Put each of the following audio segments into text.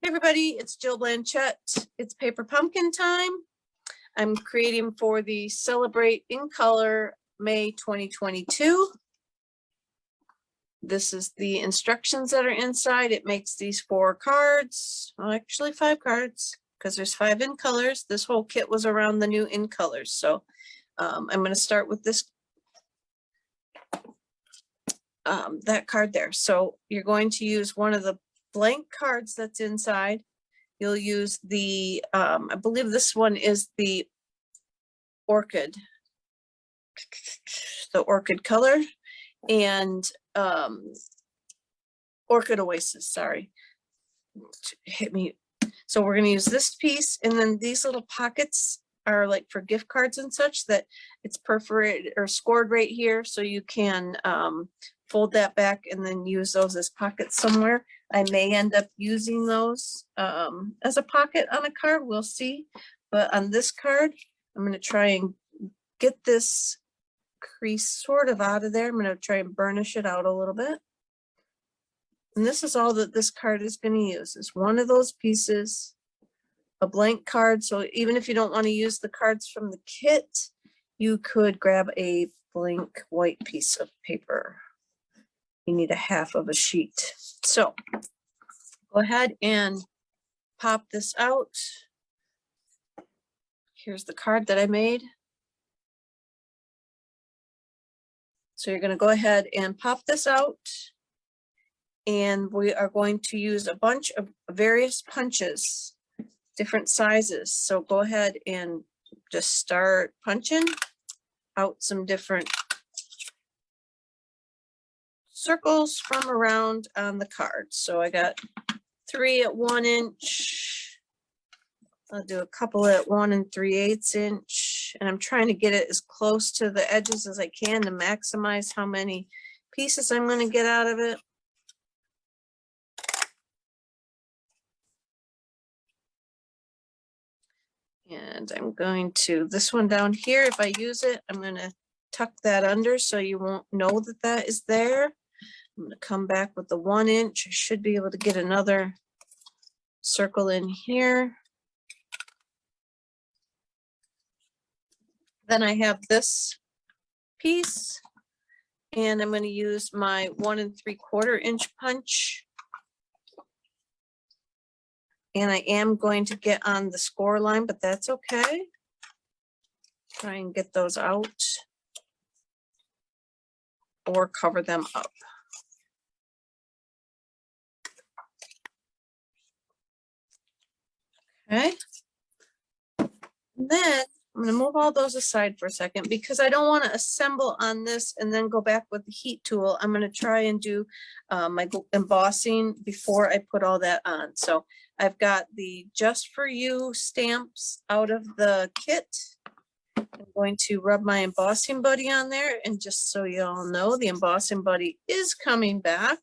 Hey everybody, it's Jill Blanchette. It's paper pumpkin time. I'm creating for the Celebrate in Color May 2022. This is the instructions that are inside. It makes these 4 cards, well, actually 5 cards, because there's 5 in colors. This whole kit was around the new in colors. So I'm going to start with this that card there. So you're going to use one of the blank cards that's inside. You'll use the I believe this one is the orchid color, and orchid oasis, sorry, hit me. So we're going to use this piece, and then these little pockets are like for gift cards and such, that it's perforated or scored right here, so you can fold that back and then use those as pockets somewhere. I may end up using those as a pocket on a card, we'll see. But on this card, I'm going to try and get this crease sort of out of there. I'm going to try and burnish it out a little bit. And this is all that this card is going to use, is one of those pieces, a blank card. So even if you don't want to use the cards from the kit, you could grab a blank white piece of paper. You need a half of a sheet. So go ahead and pop this out. Here's the card that I made. So you're going to go ahead and pop this out. And we are going to use a bunch of various punches, different sizes. So go ahead and just start punching out some different circles from around on the card. So I got 3 at 1 inch. I'll do a couple at 1 3/8 inch, and I'm trying to get it as close to the edges as I can to maximize how many pieces I'm going to get out of it. And I'm going to, this one down here, if I use it, I'm going to tuck that under so you won't know that that is there. I'm going to come back with the 1 inch. I should be able to get another circle in here. Then I have this piece, and I'm going to use my 1 3/4 inch punch. And I am going to get on the score line, but that's okay. Try and get those out or cover them up. Okay. And then I'm going to move all those aside for a second, because I don't want to assemble on this and then go back with the heat tool. I'm going to try and do my embossing before I put all that on. So I've got the Just For You stamps out of the kit. I'm going to rub my embossing buddy on there. And just so you all know, the embossing buddy is coming back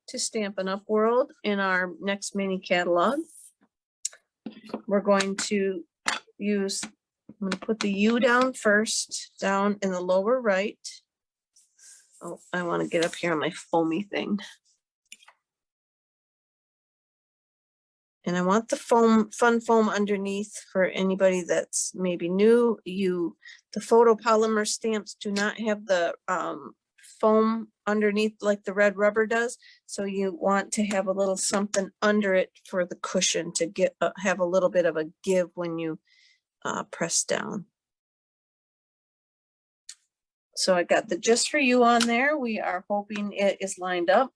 to Stampin' Up! World in our next mini catalog. We're going to use, I'm going to put the U down first, down in the lower right. Oh, I want to get up here on my foamy thing. And I want the foam, fun foam underneath for anybody that's maybe new. The photopolymer stamps do not have the foam underneath like the red rubber does. So you want to have a little something under it for the cushion to get have a little bit of a give when you press down. So I got the Just For You on there. We are hoping it is lined up.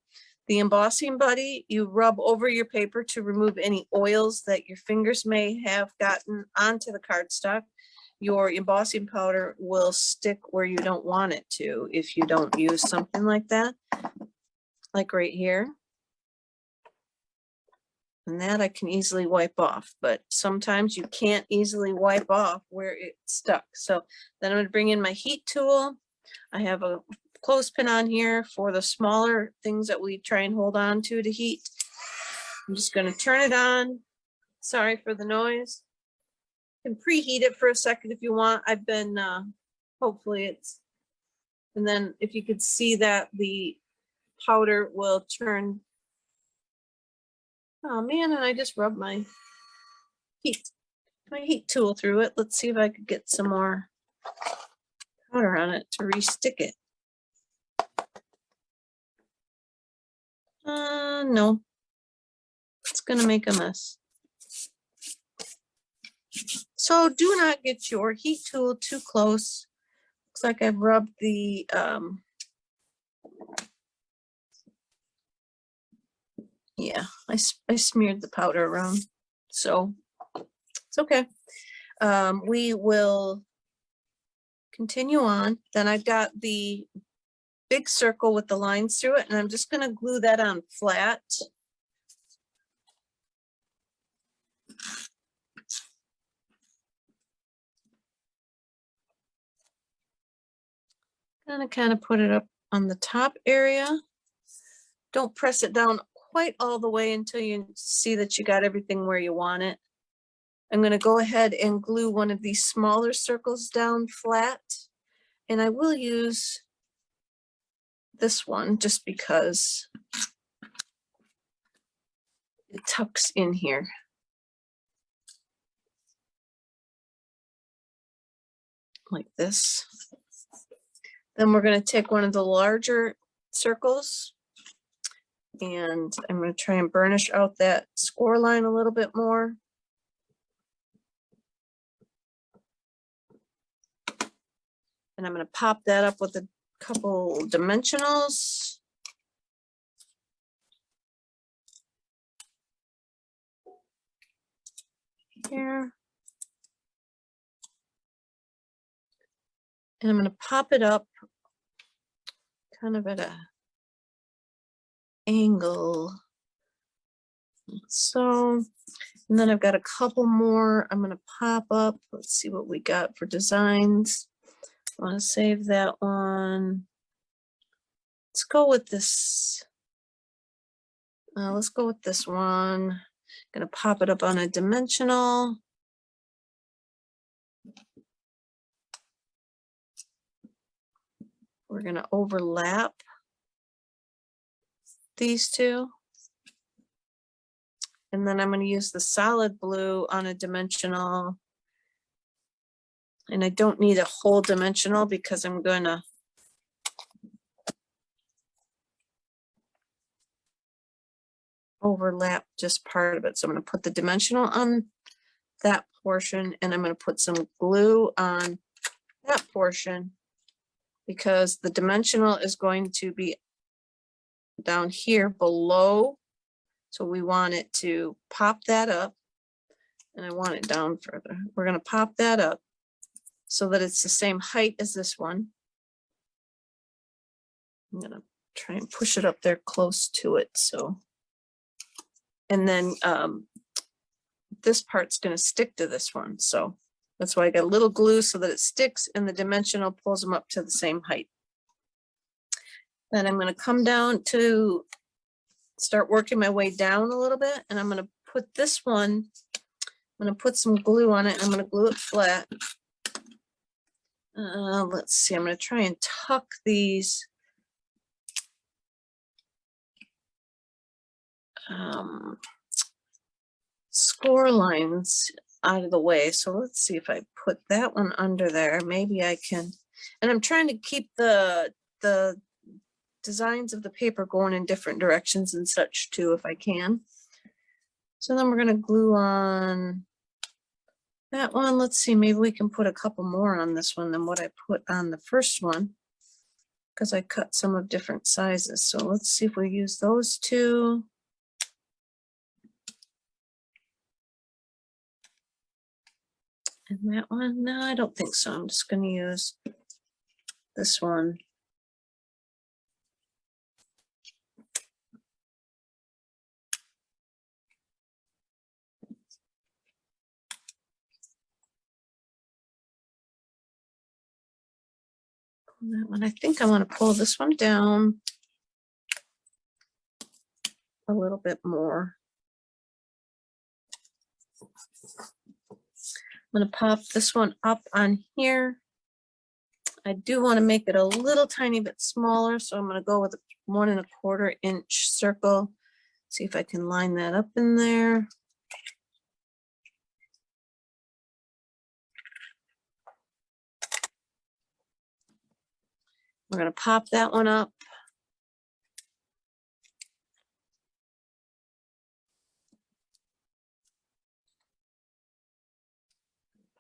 The embossing buddy, you rub over your paper to remove any oils that your fingers may have gotten onto the cardstock. Your embossing powder will stick where you don't want it to if you don't use something like that, like right here. And that I can easily wipe off, but sometimes you can't easily wipe off where it's stuck. So then I'm going to bring in my heat tool. I have a clothespin on here for the smaller things that we try and hold on to heat. I'm just going to turn it on. Sorry for the noise. You can preheat it for a second if you want. I've been, hopefully it's, and then if you could see that the powder will turn Oh man, and I just rubbed my heat tool through it. Let's see if I could get some more powder on it to re-stick it. No, it's gonna make a mess. So do not get your heat tool too close. Looks like I've rubbed the yeah, I smeared the powder around, so it's okay. We will continue on. Then I've got the big circle with the lines through it, and I'm just going to glue that on flat. Gonna kind of put it up on the top area. Don't press it down quite all the way until you see that you got everything where you want it. I'm going to go ahead and glue one of these smaller circles down flat, and I will use this one just because it tucks in here. Like this. Then we're going to take one of the larger circles, and I'm going to try and burnish out that score line a little bit more. And I'm going to pop that up with a couple dimensionals. Here. And I'm going to pop it up kind of at a angle. So, and then I've got a couple more I'm going to pop up. Let's see what we got for designs. I want to save that one. Let's go with this. Let's go with this one. I'm going to pop it up on a dimensional. We're going to overlap these two. And then I'm going to use the solid blue on a dimensional. And I don't need a whole dimensional because I'm going to overlap just part of it. So I'm going to put the dimensional on that portion, and I'm going to put some glue on that portion because the dimensional is going to be down here below. So we want it to pop that up, and I want it down further. We're going to pop that up so that it's the same height as this one. I'm going to try and push it up there close to it. So, and then this part's going to stick to this one. So that's why I got a little glue so that it sticks, and the dimensional pulls them up to the same height. Then I'm going to come down to start working my way down a little bit, and I'm going to put this one, I'm going to put some glue on it, and I'm going to glue it flat. Let's see, I'm going to try and tuck these score lines out of the way. So let's see if I put that one under there. Maybe I can, and I'm trying to keep the designs of the paper going in different directions and such too, if I can. So then we're going to glue on that one. Let's see, maybe we can put a couple more on this one than what I put on the first one, because I cut some of different sizes. So let's see if we use those two. And that one, no, I don't think so. I'm just going to use this one. That one, I think I want to pull this one down a little bit more. I'm going to pop this one up on here. I do want to make it a little tiny bit smaller, so I'm going to go with a 1 1/4 inch circle See if I can line that up in there. We're going to pop that one up.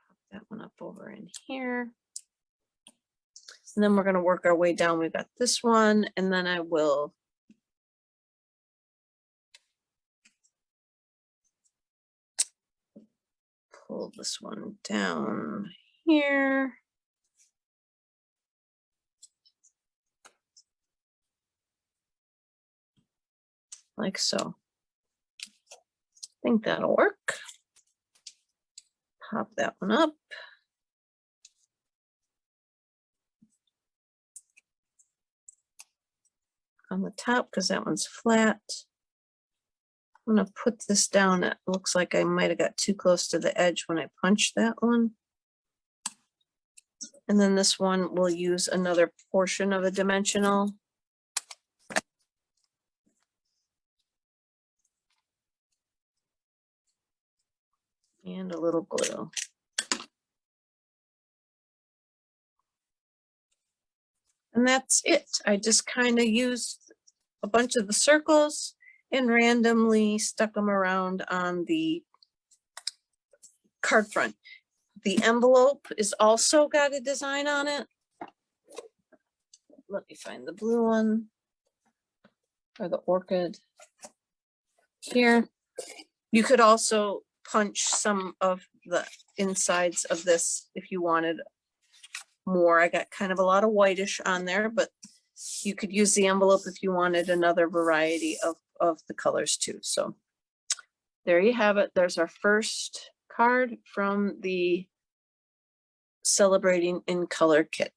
Pop that one up over in here. And then we're going to work our way down. We've got this one, and then I will pull this one down here. Like so. I think that'll work. Pop that one up. On the top because that one's flat. I'm going to put this down. It looks like I might have got too close to the edge when I punched that one. And then this one will use another portion of a dimensional. And a little glue. And that's it. I just kind of used a bunch of the circles and randomly stuck them around on the card front. The envelope is also got a design on it. Let me find the blue one, or the orchid here. You could also punch some of the insides of this if you wanted more. I got kind of a lot of whitish on there, but you could use the envelope if you wanted another variety of the colors too. So there you have it. There's our first card from the Celebrating in Color kit.